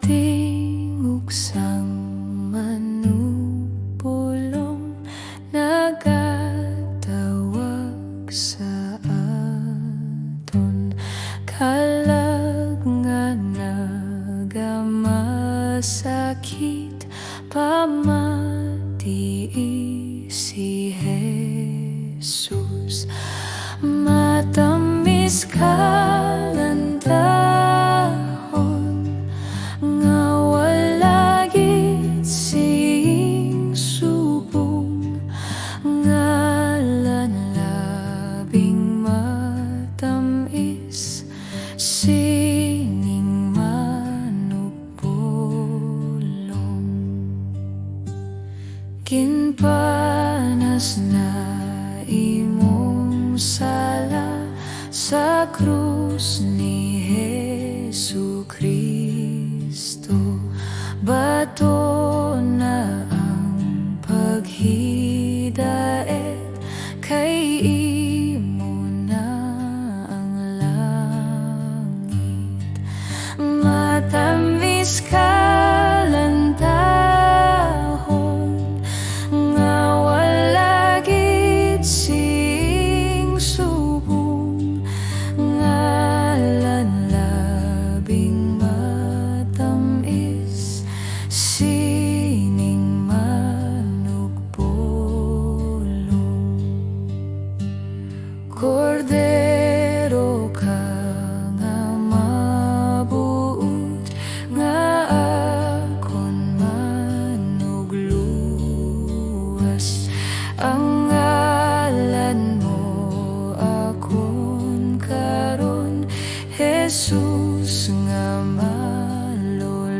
tingog sang manupulong nagatawag sa aton, kalag nga nagamasakit pamati si Jesus. Matamis kalantahon nga wala gid sing subong, ngalan labing matamis sining manupulong. Ginpanas na imong sala sa krus ni Jesucristo, bato na ang paghidaet, kay imo na ang langit. Matamis kalantahon nga wala gid sing subong, ngalan labing matamis sining manugpulong. Kordero ka nga mabuot, nga akon manugluwas, ang ngalan mo akon karon, Jesus nga maloloyon.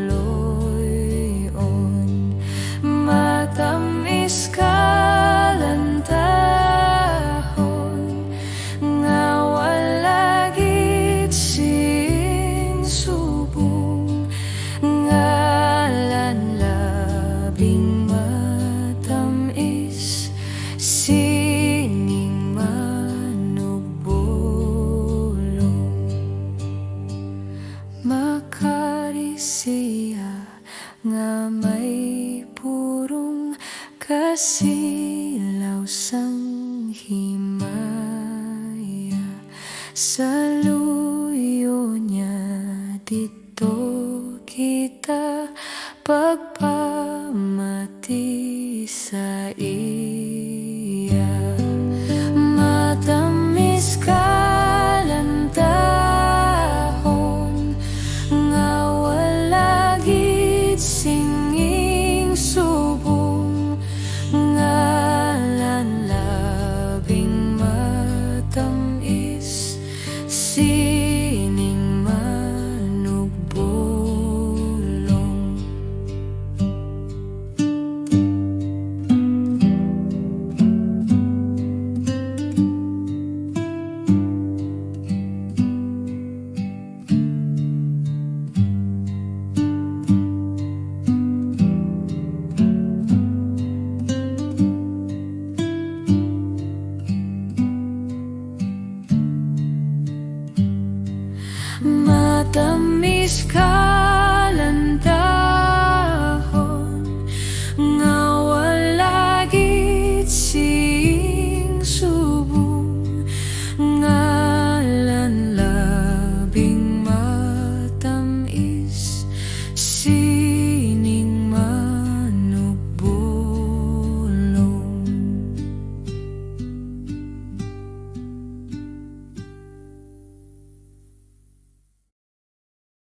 Matamis kalantahon nga wala gid sing subong, ngalan labing matamis sining manugpulong. Makarisiya nga may purong kasilaw sang himaya, sa luyo niya dito kita pagpamati sa iya. Matamis kalantahon nga wala gid sing